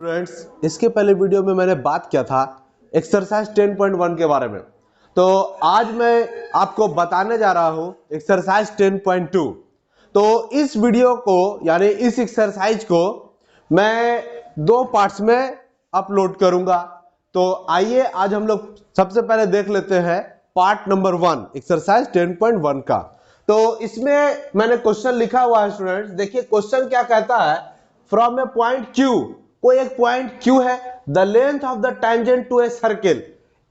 Friends, इसके पहले video में मैंने बात किया था एक्सरसाइज 10.1 के बारे में। तो आज मैं आपको बताने जा रहा हूं एक्सरसाइज 10.2। तो इस वीडियो को यानी इस एक्सरसाइज को मैं दो पार्ट्स में अपलोड करूंगा। तो आइए आज हम लोग सबसे पहले देख लेते हैं पार्ट नंबर 1 एक्सरसाइज 10.1 का। तो इसमें मैंने क्वेश्चन लिखा हुआ है स्टूडेंट्स, देखिए क्वेश्चन क्या कहता है। फ्रॉम ए पॉइंट Q, कोई एक पॉइंट Q है, the length of the tangent to a circle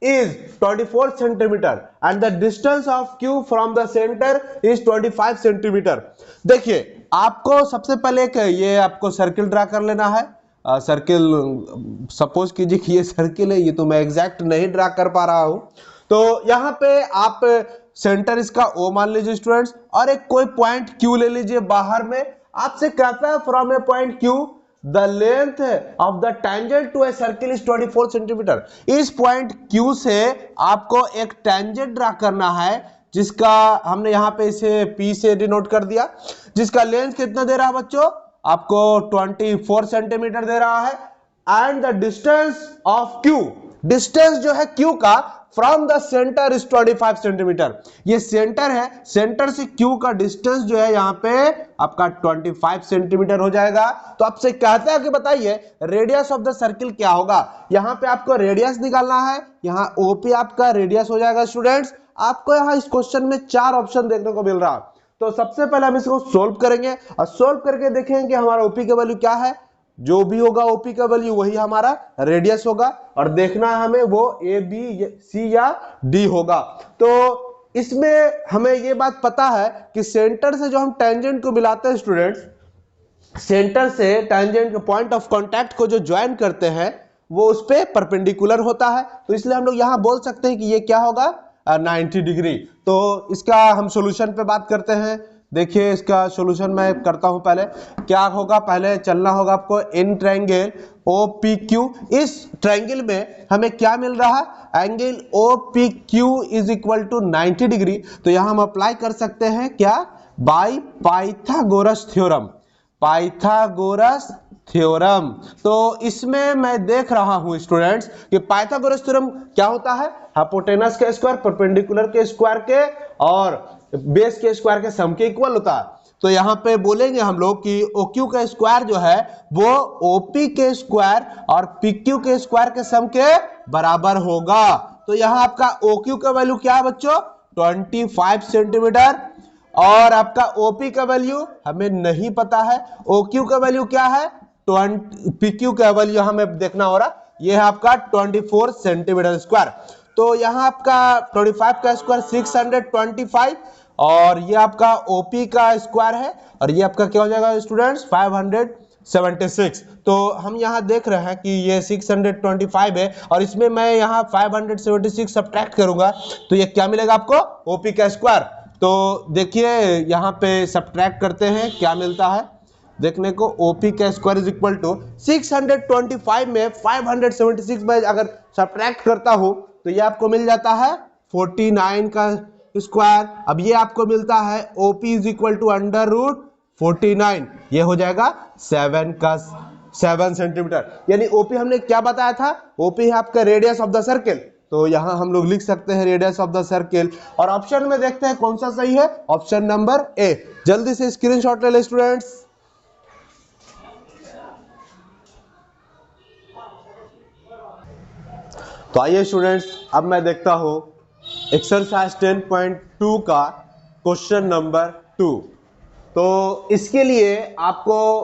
is 24 centimetre and the distance of Q from the centre is 25 centimetre. देखिए आपको सबसे पहले ये आपको सर्किल ड्रा कर लेना है। सर्किल सपोज कीजिए कि ये सर्किल है, ये तो मैं एग्जैक्ट नहीं ड्रा कर पा रहा हूं। तो यहाँ पे आप सेंटर इसका O मान लीजिए स्टूडेंट्स, और एक कोई पॉइंट Q ले लीजिए बाहर में। आपसे कहता है from a point Q the length of the tangent to a circle is 24 centimetre. इस पॉइंट Q से आपको एक टेंजेंट ड्रा करना है, जिसका हमने यहाँ पे इसे P से डिनोट कर दिया, जिसका लेंथ कितना दे रहा है बच्चों, आपको 24 सेंटीमीटर दे रहा है। And the distance of Q, distance जो है Q का from the centre is 25 centimetre. ये सेंटर है, सेंटर से Q का डिस्टेंस जो है यहाँ पे आपका 25 सेंटीमीटर हो जाएगा। तो आपसे कहता है कि बताइए रेडियस ऑफ द सर्किल क्या होगा। यहाँ पे आपको रेडियस निकालना है, यहाँ OP आपका रेडियस हो जाएगा स्टूडेंट्स। आपको यहाँ इस क्वेश्चन में 4 ऑप्शन देखने को मिल रहा है। तो सबसे पहले हम इसको सोल्व करेंगे और सोल्व करके देखेंगे कि हमारा OP का वैल्यू क्या है। जो भी होगा OP का वैल्यू वही हमारा रेडियस होगा, और देखना है हमें वो A, B, C या D होगा। तो इसमें हमें ये बात पता है कि सेंटर से जो हम टेंजेंट को मिलाते हैं स्टूडेंट्स, सेंटर से टेंजेंट के पॉइंट ऑफ कांटेक्ट को जो ज्वाइन करते हैं वो उस पे परपेंडिकुलर होता है। तो इसलिए हम लोग यहां बोल सकते हैं कि ये क्या होगा, 90 डिग्री। तो इसका हम सॉल्यूशन पे बात करते हैं। देखिए इसका सॉल्यूशन मैं करता हूं। पहले क्या होगा, पहले चलना होगा आपको इन ट्रायंगल OPQ। इस ट्रायंगल में हमें क्या मिल रहा है, angle OPQ is equal to 90 degree. तो यहां हम अप्लाई कर सकते हैं क्या, by Pythagoras theorem, Pythagoras theorem. तो इसमें मैं देख रहा हूं स्टूडेंट्स कि पाइथागोरस थ्योरम क्या होता है, हाइपोटेनस के स्क्वायर परपेंडिकुलर के स्क्वायर के और बेस के स्क्वायर के सम के इक्वल होता है। तो यहाँ पे बोलेंगे हम लोग कि OQ का स्क्वायर जो है वो OP के स्क्वायर और PQ के स्क्वायर के सम के बराबर होगा। तो यहाँ आपका OQ का वैल्यू क्या है बच्चों, 25 सेंटीमीटर, और आपका OP का वैल्यू हमें नहीं पता है। OQ का वैल्यू क्या है, PQ का वैल्यू हमें देखना हो रहा, ये है आपका 24 सेंटीमीटर स्क्वायर। तो यहाँ आपका 25 का स्क्वायर 625, और ये आपका OP का स्क्वायर है, और ये आपका क्या हो जाएगा स्टूडेंट्स 576। तो हम यहाँ देख रहे हैं कि ये 625 है, और इसमें मैं यहाँ 576 सब्ट्रैक्ट करूंगा तो ये क्या मिलेगा आपको, OP का स्क्वायर। तो देखिए यहाँ पे सब्ट्रैक्ट करते हैं क्या मिलता है देखने को, OP का स्क्वायर इज इक्वल टू 625 में 576 में अगर सब्ट्रैक्ट करता हूं तो ये आपको मिल जाता है 49 का स्क्वायर। अब ये आपको मिलता है OP is equal to under root 49, ये हो जाएगा 7 सेंटीमीटर। यानी OP हमने क्या बताया था, OP है आपका रेडियस ऑफ द सर्किल। तो यहां हम लोग लिख सकते हैं रेडियस ऑफ द सर्किल, और ऑप्शन में देखते हैं कौन सा सही है, ऑप्शन नंबर A। जल्दी से स्क्रीनशॉट ले ले स्टूडेंट्स। तो आइए स्टूडेंट्स, अब मैं देखता हूं एक्सरसाइज 10.2 का क्वेश्चन नंबर 2। तो इसके लिए आपको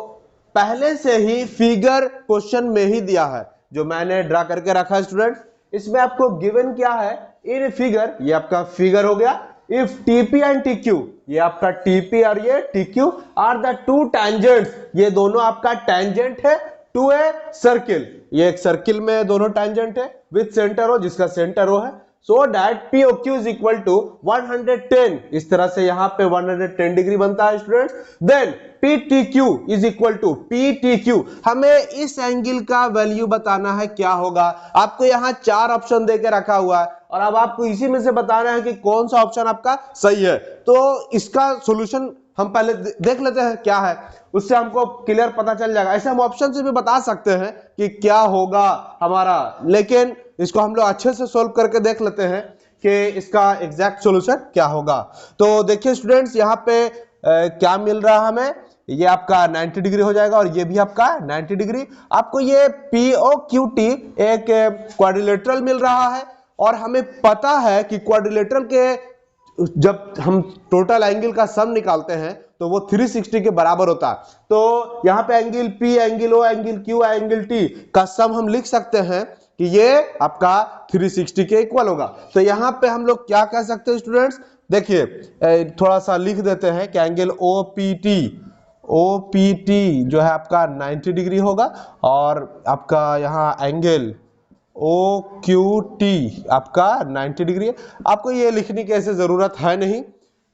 पहले से ही फिगर क्वेश्चन में ही दिया है, जो मैंने ड्रा करके रखा है स्टूडेंट्स। इसमें आपको गिवन क्या है, इन फिगर, ये आपका फिगर हो गया, इफ TP एंड TQ, ये आपका TP और ये TQ are the two tangents, ये दोनों आपका टेंजेंट है टू ए सर्किल, ये एक सर्किल में दोनों टेंजेंट है विद सेंटर हो, जिसका सेंटर हो है, so that POQ is equal to 110। इस तरह से यहां पे 110 डिग्री बनता है students. Then PTQ is equal to PTQ, हमें इस एंगल का वैल्यू बताना है क्या होगा। आपको यहाँ 4 ऑप्शन देके रखा हुआ है, और अब आपको इसी में से बताना है कि कौन सा ऑप्शन आपका सही है। तो इसका सॉल्यूशन हम पहले देख लेते हैं क्या है, उससे हमको क्लियर पता चल जाएगा। ऐसे हम ऑप्शन से भी बता सकते हैं कि क्या होगा हमारा, लेकिन इसको हम लोग अच्छे से सोल्व करके देख लेते हैं कि इसका एग्जैक्ट सॉल्यूशन क्या होगा। तो देखिए स्टूडेंट्स, यहाँ पे क्या मिल रहा है हमें, ये आपका 90 डिग्री हो जाएगा और ये भी आपका 90 डिग्री। आपको ये POQT एक क्वाड्रिलेटरल मिल रहा है और हमें पता है कि क्वाड्रिलेटरल के जब हम टोटल एंगल का सम निकालते हैं तो वो 360 के बराबर होता है। तो यहाँ पे angle P, angle O, angle Q, angle T का सम हम लिख सकते हैं कि ये आपका 360 के इक्वल होगा। तो यहाँ पे हम लोग क्या कह सकते हैं स्टूडेंट्स, देखिए थोड़ा सा लिख देते हैं कि एंगल OPT जो है आपका 90 डिग्री होगा और आपका यहाँ एंगल OQT आपका 90 डिग्री है। आपको ये लिखने की ऐसे जरूरत है नहीं,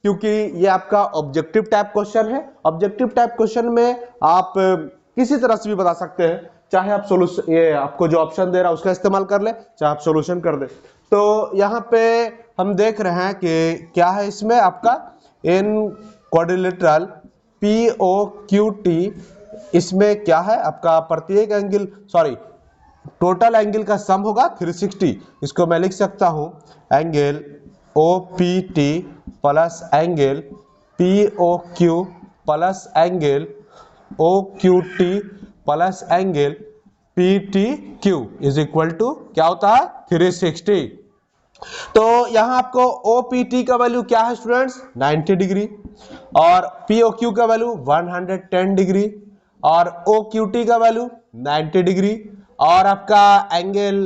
क्योंकि ये आपका ऑब्जेक्टिव टाइप क्वेश्चन है। ऑब्जेक्टिव टाइप क्वेश्चन में आप किसी तरह से भी बता सकते हैं, चाहे आप सोल्यूशन, ये आपको जो ऑप्शन दे रहा है उसका इस्तेमाल कर ले, चाहे आप सोल्यूशन कर दे। तो यहाँ पे हम देख रहे हैं कि क्या है इसमें आपका इन क्वाड्रिलेटरल POQT, इसमें क्या है आपका प्रत्येक एंगल, सॉरी टोटल एंगल का सम होगा 360। इसको मैं लिख सकता हूं angle OPT plus angle POQ plus angle OQT plus angle PTQ is equal to क्या होता है 360। तो यहां आपको OPT का वैल्यू क्या है स्टूडेंट्स 90 डिग्री और POQ का वैल्यू 110 डिग्री और OQT का वैल्यू 90 डिग्री और आपका एंगल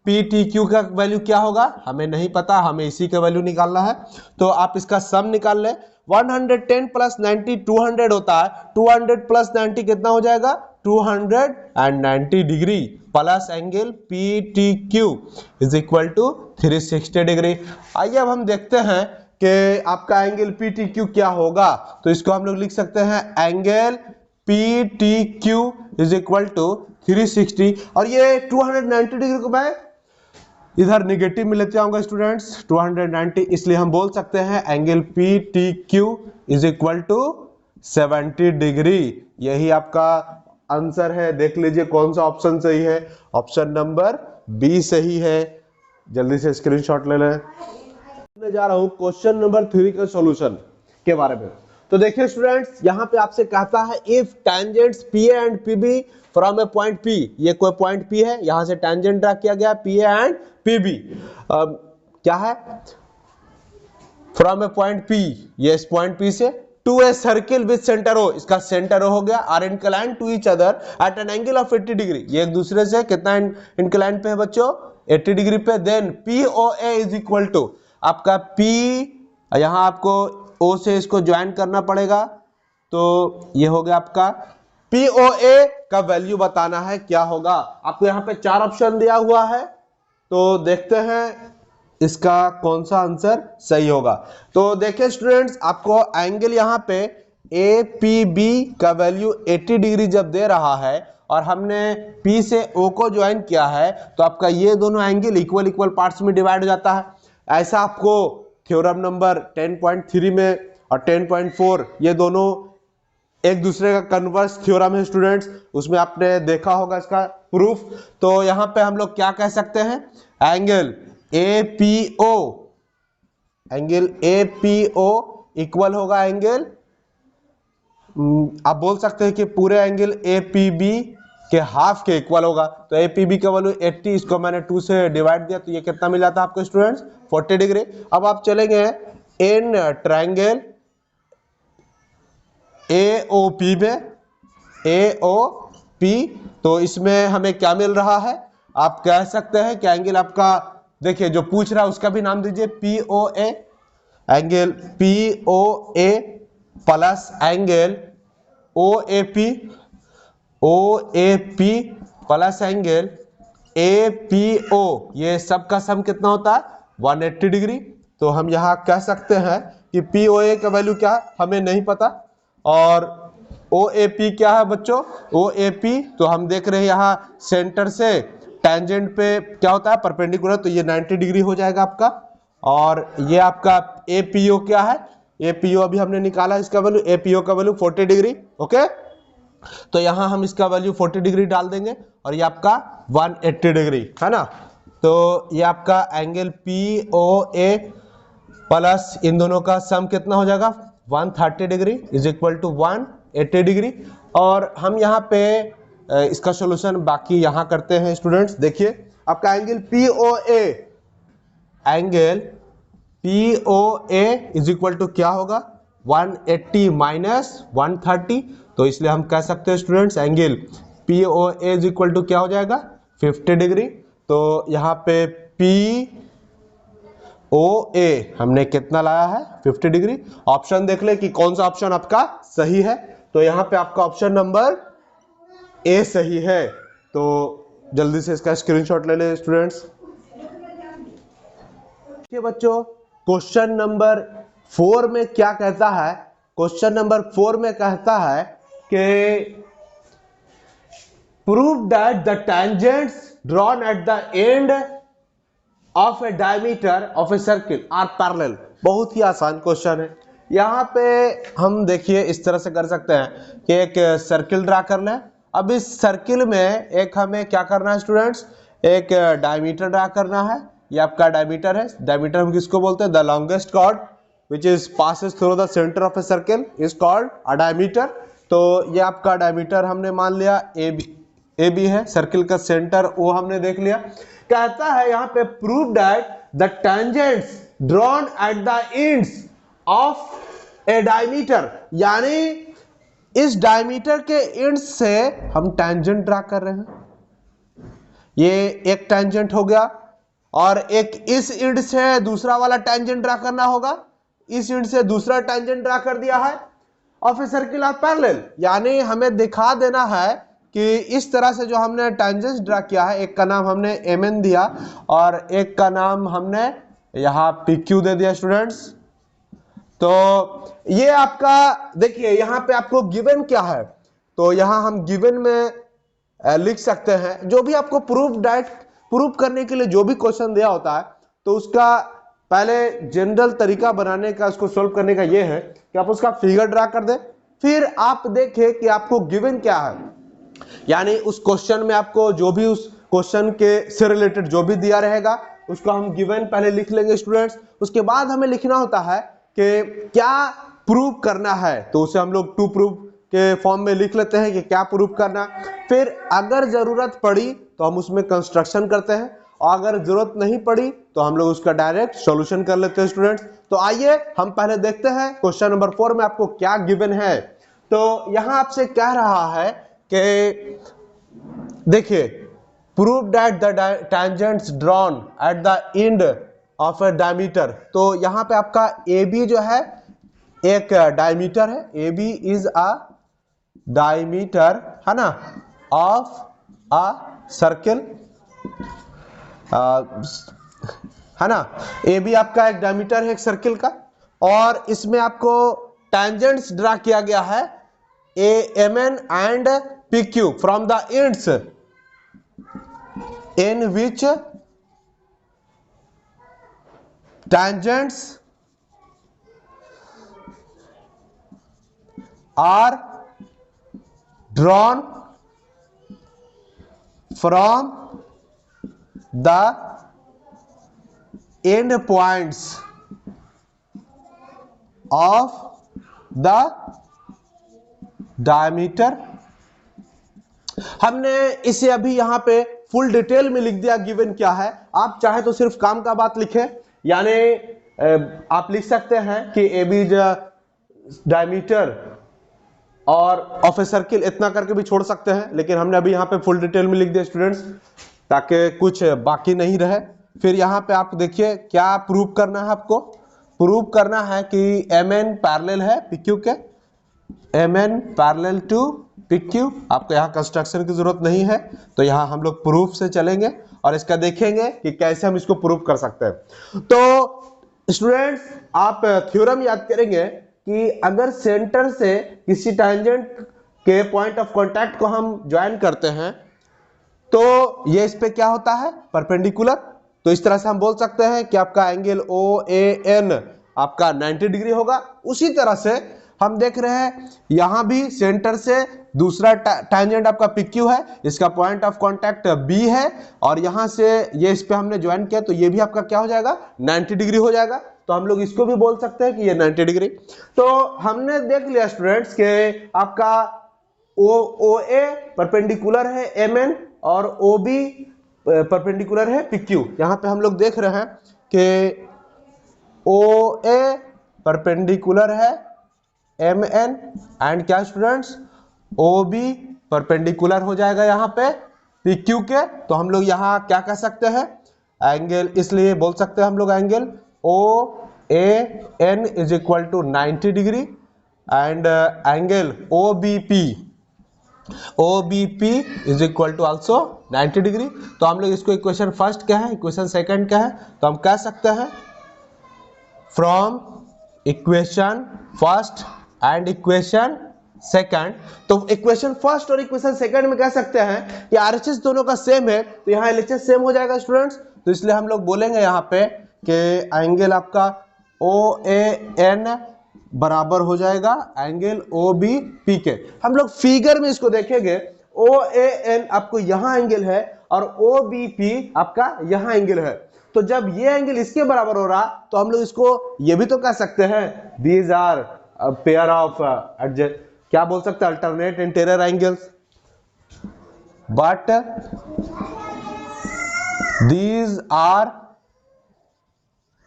PTQ का वैल्यू क्या होगा हमें नहीं पता, हमें इसी का वैल्यू निकालना है। तो आप इसका सम निकाल ले, 110 प्लस 90 200 होता है, 200 प्लस 90 कितना हो जाएगा 290 degree plus angle PTQ is equal to 360 degree. आइए अब हम देखते हैं कि आपका एंगल PTQ क्या होगा। तो इसको हम लोग लिख सकते हैं angle PTQ is equal to 360 और ये 290 डिग्री को मैं इधर निगेटिव में लेते आऊंगा स्टूडेंट्स 290, इसलिए हम बोल सकते हैं angle PTQ is equal to 70 degree. यही आपका आंसर है। देख लीजिए कौन सा ऑप्शन सही है, ऑप्शन नंबर बी सही है। जल्दी से स्क्रीनशॉट ले लें। मैं जा रहा हूं क्वेश्चन नंबर 3 के सॉल्यूशन के बारे में। तो देखिए स्टूडेंट्स, यहाँ पे आपसे कहता है if tangents PA and PB from a point P, ये कोई पॉइंट P है, यहां से टेंजेंट ड्रा किया गया PA एंड PB, क्या है फ्रॉम ए पॉइंट P, ये इस पॉइंट P से to a circle with centre O, इसका सेंटर O हो गया, are incline to each other at an angle of 80 degree, ये एक दूसरे से कितना इंक्लाइन पे है बच्चों 80 डिग्री पे। Then POA is equal to आपका P, यहां आपको O से इसको ज्वाइन करना पड़ेगा, तो ये हो गया आपका POA का वैल्यू बताना है क्या होगा। आपको यहाँ पे 4 ऑप्शन दिया हुआ है, तो देखते हैं इसका कौन सा आंसर सही होगा। तो देखिए स्टूडेंट्स, आपको एंगल यहाँ पे APB का वैल्यू 80 डिग्री जब दे रहा है और हमने P से O को ज्वाइन किया है, तो आपका ये दोनों एंगल इक्वल इक्वल पार्ट्स में डिवाइड हो जाता है। ऐसा आपको थ्योरम नंबर 10.3 में और 10.4 ये दोनों एक दूसरे का कन्वर्स थ्योरम है स्टूडेंट्स, उसमें आपने देखा होगा इसका प्रूफ। तो यहां पे हम लोग क्या कह सकते हैं, एंगल APO इक्वल होगा एंगल, आप बोल सकते हैं कि पूरे एंगल APB के हाफ के इक्वल होगा। तो APB का वैल्यू 80, इसको मैंने 2 से डिवाइड दिया, तो ये कितना मिला था आपको स्टूडेंट्स 40 डिग्री। अब आप चलेंगे इन ट्रायंगल AOP में, AOP, तो इसमें हमें क्या मिल रहा है, आप कह सकते हैं कि एंगल आपका, देखिए जो पूछ रहा है उसका भी नाम दीजिए POA, angle POA plus angle OAP plus angle APO, ये सब का सम कितना होता है 180 डिग्री। तो हम यहाँ कह सकते हैं कि POA का वैल्यू क्या है हमें नहीं पता, और OAP क्या है बच्चों, OAP तो हम देख रहे हैं यहाँ सेंटर से टेंजेंट पे क्या होता है परपेंडिकुलर, तो ये 90 डिग्री हो जाएगा आपका। और ये आपका APO क्या है, APO अभी हमने निकाला इसका वैल्यू, APO का वैल्यू 40 डिग्री। ओके, तो यहां हम इसका वैल्यू 40 डिग्री डाल देंगे और ये आपका 180 डिग्री है ना। तो ये आपका एंगल POA प्लस इन दोनों का सम कितना हो जाएगा 130 degree is equal to 180 degree. और हम यहाँ पे इसका सॉल्यूशन बाकी यहाँ करते हैं स्टूडेंट्स। देखिए आपका angle POA is equal to क्या होगा 180 माइनस 130। तो इसलिए हम कह सकते हैं students angle POA is equal to क्या हो जाएगा 50 डिग्री। तो यहाँ पे POA हमने कितना लाया है 50 डिग्री। ऑप्शन देख ले कि कौन सा ऑप्शन आपका सही है। तो यहाँ पे आपका ऑप्शन नंबर A सही है। तो जल्दी से इसका स्क्रीनशॉट ले ले स्टूडेंट्स। देखिए बच्चों क्वेश्चन नंबर 4 में क्या कहता है, क्वेश्चन नंबर 4 में कहता है कि prove that the tangents drawn at the end of a diameter of a circle are parallel. बहुत ही आसान क्वेश्चन है। यहाँ पे हम देखिए इस तरह से कर सकते हैं कि एक सर्किल ड्रा कर लें। अब इस सर्किल में एक हमें क्या करना है स्टूडेंट्स, एक डायमीटर ड्रा करना है। ये आपका डायमीटर है। डायमीटर हम किसको बोलते हैं, the longest chord which is passes through the centre of a circle is called a diameter. तो ये आपका डायमीटर हमने मान लिया AB है, सर्किल का सेंटर वो हमने देख लिया। कहता है यहाँ पे prove that the tangents drawn at the ends of a diameter, यानी इस डायमीटर के एंड से हम टेंजेंट ड्रा कर रहे हैं। ये एक टेंजेंट हो गया और एक इस एंड से दूसरा वाला टेंजेंट ड्रा करना होगा। इस एंड से दूसरा टेंजेंट ड्रा कर दिया है of a circle are parallel, यानी हमें दिखा देना है कि इस तरह से जो हमने टेंजेंट्स ड्रा किया है, एक का नाम हमने MN दिया और एक का नाम हमने यहाँ PQ दे दिया स्टूडेंट्स। तो ये आपका देखिए यहाँ पे आपको गिवन क्या है, तो यहाँ हम गिवन में लिख सकते हैं जो भी आपको प्रूफ करने के लिए जो भी क्वेश्चन दिया होता है, तो उसका पहले जनरल तरीका बनाने का, उसको सोल्व करने का ये है कि आप उसका फिगर ड्रा कर दें, फिर आप देखें कि आपको गिवन क्या है। यानी उस क्वेश्चन में आपको जो भी उस क्वेश्चन के से रिलेटेड जो भी दिया रहेगा उसको हम गिवन पहले लिख लेंगे स्टूडेंट्स। उसके बाद हमें लिखना होता है कि क्या प्रूव करना है, तो उसे हम लोग टू प्रूव के फॉर्म में लिख लेते हैं कि क्या प्रूव करना। फिर अगर जरूरत पड़ी तो हम उसमें कंस्ट्रक्शन करते हैं और अगर जरूरत नहीं पड़ी तो हम लोग उसका डायरेक्ट सॉल्यूशन कर लेते हैं स्टूडेंट्स। तो आइए हम पहले देखते हैं क्वेश्चन नंबर 4 में आपको क्या गिवन है। तो यहां आपसे कह रहा है कि देखिए prove that the tangents drawn at the end of a diameter. तो यहां पे आपका AB जो है एक डायमीटर है, AB इज अ डायमीटर है ना ऑफ अ सर्किल, है ना। AB आपका एक डायमीटर है एक सर्किल का, और इसमें आपको टेंजेंट्स ड्रा किया गया है MN and PQ from the ends in which tangents are drawn from the end points of the diameter। हमने इसे अभी यहां पे फुल डिटेल में लिख दिया गिवन क्या है। आप चाहे तो सिर्फ काम का बात लिखें, यानी आप लिख सकते हैं कि AB डायमीटर और ऑफ ए सर्किल इतना करके भी छोड़ सकते हैं, लेकिन हमने अभी यहाँ पे फुल डिटेल में लिख दिया स्टूडेंट्स ताकि कुछ बाकी नहीं रहे। फिर यहाँ पे आप देखिए क्या प्रूव करना है। आपको प्रूव करना है कि MN पैरेलल है PQ के, MN पैरेलल टू PQ। आपको यहाँ कंस्ट्रक्शन की जरूरत नहीं है, तो यहाँ हम लोग प्रूफ से चलेंगे और इसका देखेंगे कि कैसे हम इसको प्रूफ कर सकते हैं। तो स्टूडेंट्स आप थ्योरम याद करेंगे कि अगर सेंटर से किसी टैंजेंट के पॉइंट ऑफ कांटेक्ट को हम ज्वाइन करते हैं तो ये इस पे क्या होता है परपेंडिकुलर। तो इस तरह से हम बोल सकते हैं कि आपका एंगल OAN आपका 90 डिग्री होगा। उसी तरह से हम देख रहे हैं यहां भी सेंटर से दूसरा टैंजेंट आपका PQ है, इसका पॉइंट ऑफ कांटेक्ट B है, और यहां से ये इस पे हमने ज्वाइन किया तो ये भी आपका क्या हो जाएगा 90 डिग्री हो जाएगा। तो हम लोग इसको भी बोल सकते हैं कि ये 90 डिग्री। तो हमने देख लिया स्टूडेंट्स के आपका OA परपेंडिकुलर है MN और OB परपेंडिकुलर है PQ। यहां पे हम लोग देख रहे हैं कि OA परपेंडिकुलर है MN एंड क्या स्टूडेंट्स OB परपेंडिकुलर हो जाएगा यहाँ पे PQ के। तो हम लोग यहाँ क्या कह सकते हैं एंगल, इसलिए बोल सकते हैं हम लोग angle OAN is equal to 90 degree and angle OBP is equal to also 90 degree. तो हम लोग इसको इक्वेशन फर्स्ट क्या है, इक्वेशन सेकंड क्या है, तो हम कह सकते हैं from equation first and equation second. तो इक्वेशन फर्स्ट और इक्वेशन सेकंड में कह सकते हैं कि RHS दोनों का सेम है, तो यहाँ LHS सेम हो जाएगा स्टूडेंट्स। तो इसलिए हम लोग बोलेंगे यहाँ पे कि एंगल आपका OAN बराबर हो जाएगा एंगल OBP के। हम लोग फिगर में इसको देखेंगे, OAN आपको यहाँ एंगल है और OBP आपका यहाँ एंगल है। तो जब ये एंगल इसके बराबर हो रहा तो हम लोग इसको ये भी तो कह सकते हैं दीज आर पेयर ऑफ क्या बोल सकते हैं alternate interior angles, but these are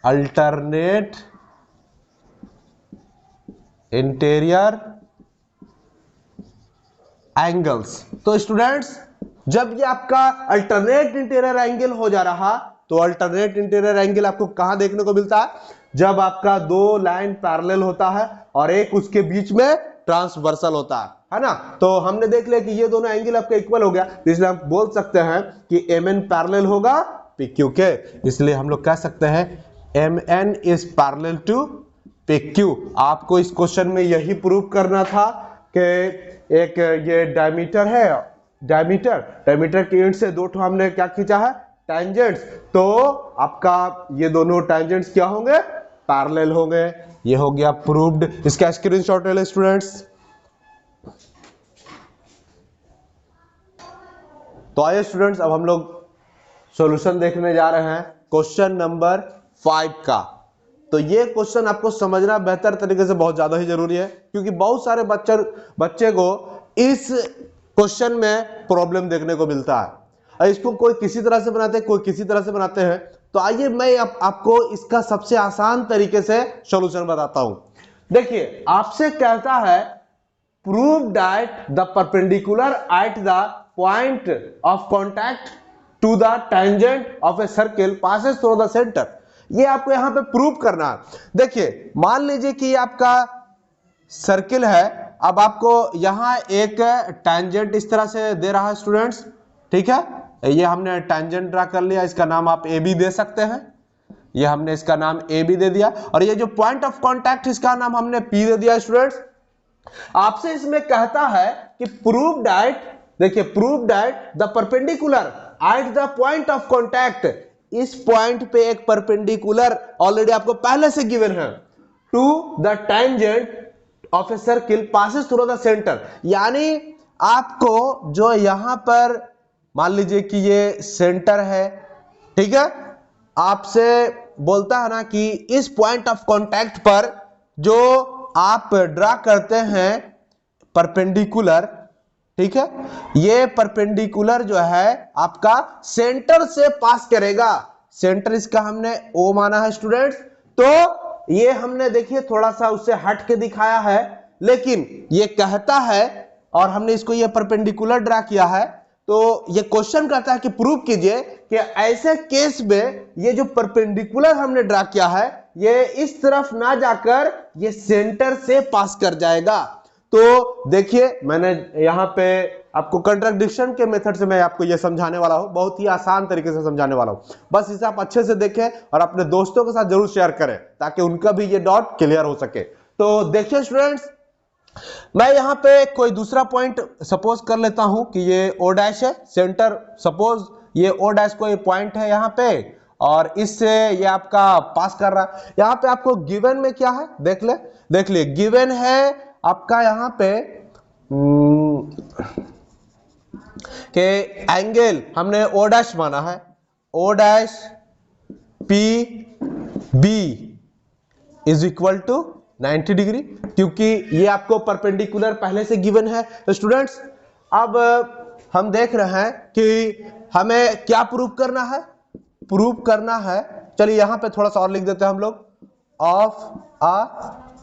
alternate interior angles. तो स्टूडेंट्स जब ये आपका अल्टरनेट इंटीरियर एंगल हो जा रहा तो अल्टरनेट इंटीरियर एंगल आपको कहां देखने को मिलता है, जब आपका दो लाइन पैरेलल होता है और एक उसके बीच में ट्रांसवर्सल होता है ना। तो हमने देख लिया कि ये दोनों एंगल आपका इक्वल हो गया, तो इसलिए हम बोल सकते हैं कि MN पैरेलल होगा PQ के। इसलिए हम लोग कह सकते हैं MN is parallel to PQ। आपको इस क्वेश्चन में यही प्रूव करना था कि एक ये डायमीटर है, डायमीटर के एंड से दो ठो हमने क्या खींचा है टेंजेंट्स, तो आपका ये दोनों टेंजेंट्स क्या होंगे पैरेलल होंगे। ये हो गया प्रूव्ड। इसका स्क्रीनशॉट ले ले स्टूडेंट्स। तो आइए स्टूडेंट्स अब हम लोग सॉल्यूशन देखने जा रहे हैं क्वेश्चन नंबर 5 का। तो ये क्वेश्चन आपको समझना बेहतर तरीके से बहुत ज्यादा ही जरूरी है, क्योंकि बहुत सारे बच्चे को इस क्वेश्चन में प्रॉब्लम देखने को मिलता है। इसको कोई किसी तरह से बनाते हैं, कोई किसी तरह से बनाते हैं। तो आइए मैं आपको इसका सबसे आसान तरीके से सॉल्यूशन बताता हूं। देखिए आपसे कहता है prove that the perpendicular at the point of contact to the tangent of a circle passes through the centre. ये आपको यहां पे प्रूव करना है। देखिए मान लीजिए कि आपका सर्किल है, अब आपको यहां एक टेंजेंट इस तरह से दे रहा है स्टूडेंट्स, ठीक है। ये हमने टेंजेंट ड्रा कर लिया, इसका नाम आप AB दे सकते हैं। ये हमने इसका नाम AB दे दिया, और ये जो पॉइंट ऑफ कांटेक्ट इसका नाम हमने P दे दिया स्टूडेंट्स। आपसे इसमें कहता है कि प्रूव दैट, देखिए prove that the perpendicular at the point of contact, इस पॉइंट पे एक परपेंडिकुलर ऑलरेडी आपको पहले से गिवन है, to the tangent of a circle passes through the centre. यानी आपको जो यहां पर मान लीजिए कि ये सेंटर है, ठीक है, आपसे बोलता है ना कि इस पॉइंट ऑफ कांटेक्ट पर जो आप ड्रा करते हैं परपेंडिकुलर, ठीक है, ये परपेंडिकुलर जो है आपका सेंटर से पास करेगा। सेंटर इसका हमने O माना है स्टूडेंट्स। तो ये हमने देखिए थोड़ा सा उससे हट के दिखाया है, लेकिन ये कहता है और हमने इसको ये परपेंडिकुलर ड्रा किया है। तो ये क्वेश्चन करता है कि प्रूव कीजिए कि ऐसे केस में ये जो परपेंडिकुलर हमने ड्रा किया है ये इस तरफ ना जाकर ये सेंटर से पास कर जाएगा। तो देखिए मैंने यहां पे आपको कंट्राडिक्शन के मेथड से मैं आपको ये समझाने वाला हूं, बहुत ही आसान तरीके से समझाने वाला हूं। बस इसे आप अच्छे से देखें और अपने दोस्तों के साथ जरूर शेयर करें ताकि उनका भी ये डाउट क्लियर हो सके। तो देखिए स्टूडेंट्स, मैं यहां पे कोई दूसरा पॉइंट सपोज कर लेता हूं कि ये O डैश है, सेंटर सपोज ये O डैश कोई पॉइंट है यहां पे, और इससे ये आपका पास कर रहा है। यहाँ पे आपको गिवन में क्या है देख लिए गिवन है आपका यहाँ पे कि एंगल हमने ओ डैश माना है, O dash P B is equal to 90 degree, क्योंकि ये आपको परपेंडिकुलर पहले से गिवन है। तो स्टूडेंट्स अब हम देख रहे हैं कि हमें क्या प्रूव करना है, चलिए यहां पे थोड़ा सा और लिख देते हैं हम लोग, of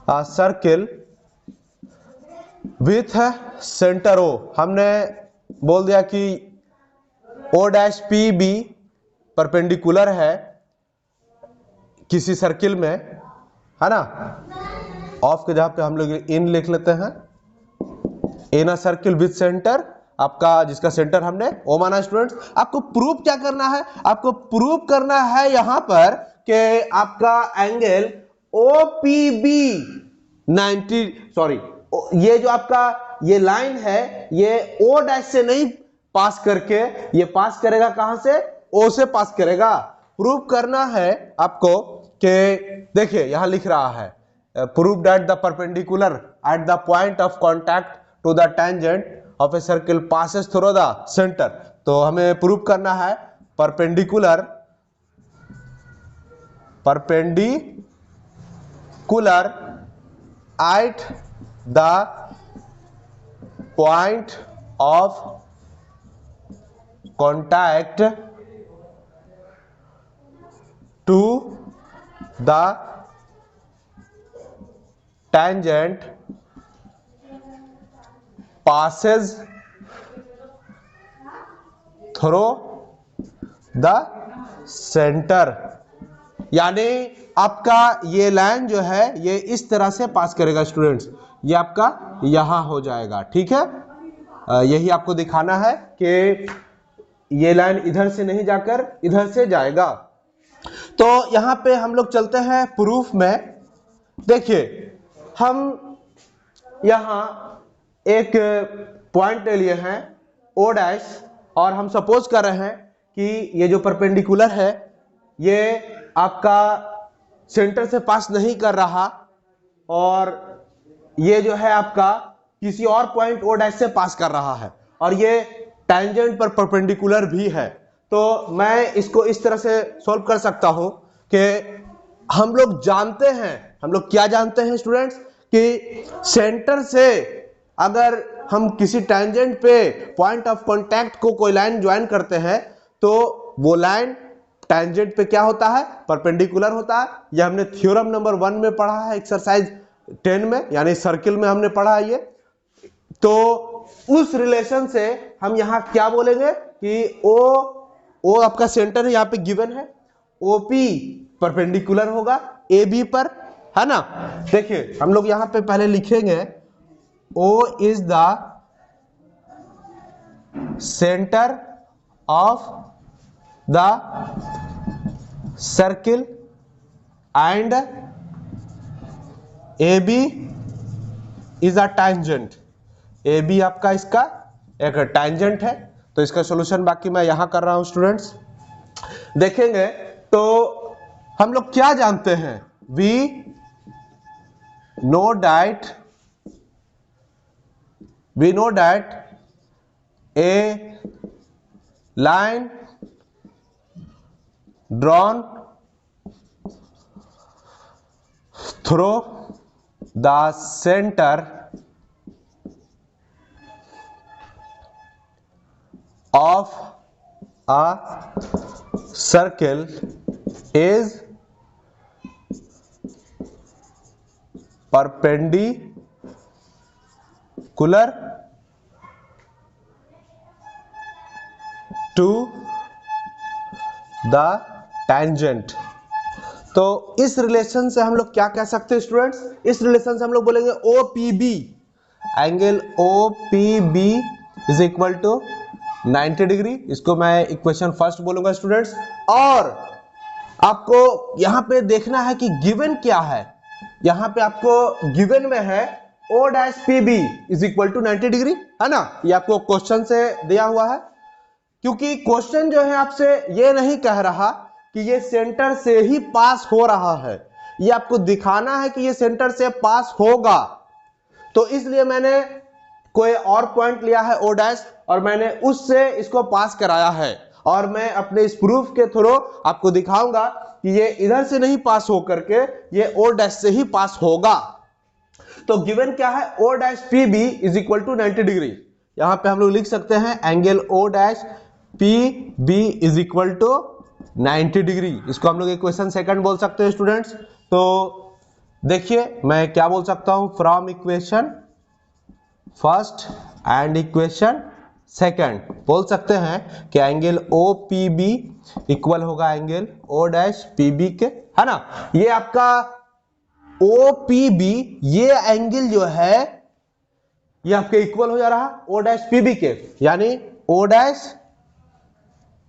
a circle with centre O. हमने बोल दिया कि O dash P B perpendicular है किसी सर्किल में, है ना। ऑफ के जगह पे हम लोग इन लिख लेते हैं, इन अ सर्किल विथ सेंटर, आपका जिसका सेंटर हमने ओ माना। स्टूडेंट्स आपको प्रूफ क्या करना है, आपको प्रूफ करना है यहां पर कि आपका एंगल OPB 90, सॉरी ये जो आपका ये लाइन है ये ओ डैश से नहीं पास करके ये पास करेगा, कहां से, ओ से पास करेगा। प्रूफ करना है आपको कि देखिए यहां लिख रहा है prove that the perpendicular at the point of contact to the tangent of a circle passes through the centre. तो हमें प्रूव करना है perpendicular at the point of contact to the tangent passes through the center। यानी आपका ये line जो है ये इस तरह से पास करेगा स्टूडेंट्स, ये आपका यहां हो जाएगा, ठीक है। यही आपको दिखाना है कि ये लाइन इधर से नहीं जाकर इधर से जाएगा। तो यहां पे हम लोग चलते हैं प्रूफ में। देखिए हम यहां एक पॉइंट ले लिए हैं ओ डैश, और हम सपोज कर रहे हैं कि ये जो परपेंडिकुलर है ये आपका सेंटर से पास नहीं कर रहा, और ये जो है आपका किसी और पॉइंट ओ डैश से पास कर रहा है, और ये टेंजेंट पर परपेंडिकुलर भी है। तो मैं इसको इस तरह से सॉल्व कर सकता हूं कि हम लोग जानते हैं, हम लोग क्या जानते हैं स्टूडेंट्स, कि सेंटर से अगर हम किसी टेंजेंट पे पॉइंट ऑफ कांटेक्ट को कोई लाइन ज्वाइन करते हैं तो वो लाइन टेंजेंट पे क्या होता है, परपेंडिकुलर होता है। ये हमने थ्योरम नंबर 1 में पढ़ा है, एक्सरसाइज 10 में, यानी सर्किल में हमने पढ़ा है ये। तो उस रिलेशन से हम यहां क्या बोलेंगे कि ओ आपका सेंटर है, यहां पे गिवन है, ओपी परपेंडिकुलर होगा ए बी पर, है ना। देखिए हम लोग यहां पे पहले लिखेंगे O is the centre of the circle and A B is a tangent. A B आपका इसका एक टैंजेंट है। तो इसका सॉल्यूशन बाकी मैं यहां कर रहा हूं स्टूडेंट्स। देखेंगे तो हम लोग क्या जानते हैं, we know that a line drawn through the center of a circle is perpendicular to the tangent। तो इस रिलेशन से हम लोग क्या कह सकते हैं स्टूडेंट्स, इस रिलेशन से हम लोग बोलेंगे OPB, angle OPB is equal to 90 degree. इसको मैं इक्वेशन फर्स्ट बोलूंगा स्टूडेंट्स। और आपको यहां पे देखना है कि गिवन क्या है, यहां पे आपको गिवन में है O dash PB is equal to 90 degree, है ना। ये आपको क्वेश्चन से दिया हुआ है, क्योंकि क्वेश्चन जो है आपसे ये नहीं कह रहा कि ये सेंटर से ही पास हो रहा है, ये आपको दिखाना है कि ये सेंटर से पास होगा। तो इसलिए मैंने कोई और पॉइंट लिया है ओ डैश और मैंने उससे इसको पास कराया है, और मैं अपने इस प्रूफ के थ्रू आपको दिखाऊंगा कि ये इधर से नहीं पास हो करके ये ओ डैश से ही पास होगा। तो गिवन क्या है, O dash P B is equal to 90 degree. यहां पे हम लोग लिख सकते हैं angle O dash P B is equal to 90 degree. इसको हम लोग इक्वेशन सेकंड बोल सकते हैं स्टूडेंट्स। तो देखिए मैं क्या बोल सकता हूं, from equation first and equation second बोल सकते हैं कि angle O P B equal होगा angle O dash P B के, है ना। ये आपका ओ पी बी ये एंगल जो है ये आपके इक्वल हो जा रहा ओ डैश पी बी के, यानी ओ डैश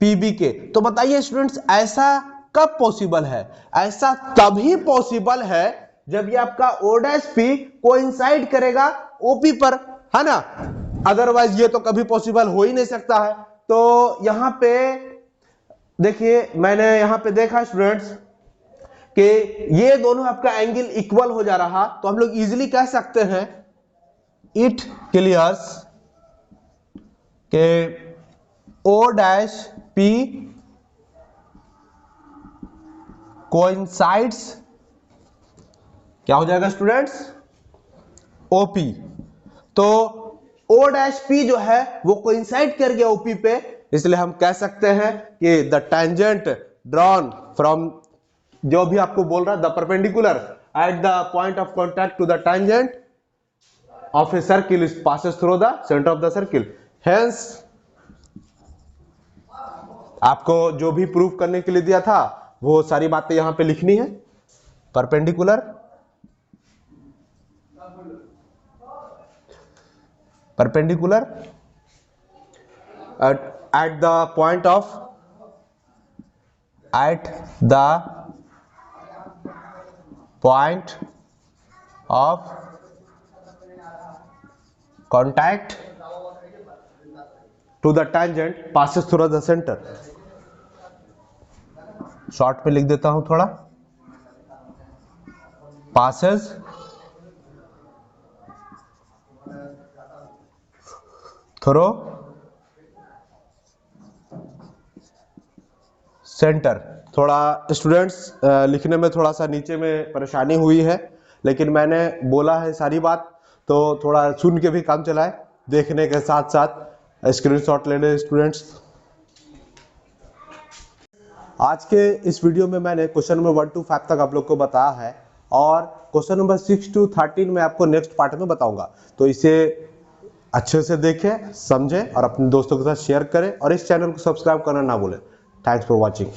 पी बी के। तो बताइए स्टूडेंट्स ऐसा कब पॉसिबल है? ऐसा तभी पॉसिबल है जब ये आपका ओ डैश पी कोइंसाइड करेगा ओपी पर, है ना। अदरवाइज ये तो कभी पॉसिबल हो ही नहीं सकता है। तो यहां पे देखिए मैंने यहां पे देखा स्टूडेंट्स कि ये दोनों आपका एंगल इक्वल हो जा रहा, तो हम लोग इजीली कह सकते हैं इट क्लियर्स के ओ डैश पी कोइंसाइड्स, क्या हो जाएगा स्टूडेंट्स, ओपी। तो ओ डैश पी जो है वो कोइंसाइड कर गया ओपी पे, इसलिए हम कह सकते हैं कि द टेंजेंट ड्रॉन फ्रॉम, जो भी आपको बोल रहा है, the perpendicular at the point of contact to the tangent of a circle passes through the centre of the circle. Hence आपको जो भी प्रूफ करने के लिए दिया था वो सारी बातें यहां पे लिखनी है। Perpendicular at the point of contact to the tangent passes through the center। Short पे लिख देता हूं थोड़ा, passes थ्रू सेंटर। थोड़ा स्टूडेंट्स लिखने में थोड़ा सा नीचे में परेशानी हुई है, लेकिन मैंने बोला है सारी बात, तो थोड़ा सुन के भी काम चलाए, देखने के साथ साथ स्क्रीनशॉट ले ले स्टूडेंट्स। आज के इस वीडियो में मैंने क्वेश्चन नंबर 1 to 5 तक आप लोग को बताया है, और क्वेश्चन नंबर 6 to 13 में आपको नेक्स्ट पार्ट में बताऊंगा। तो इसे अच्छे से देखें, समझें और अपने दोस्तों के साथ शेयर करें, और इस चैनल को सब्सक्राइब करना ना भूलें। Thanks for watching.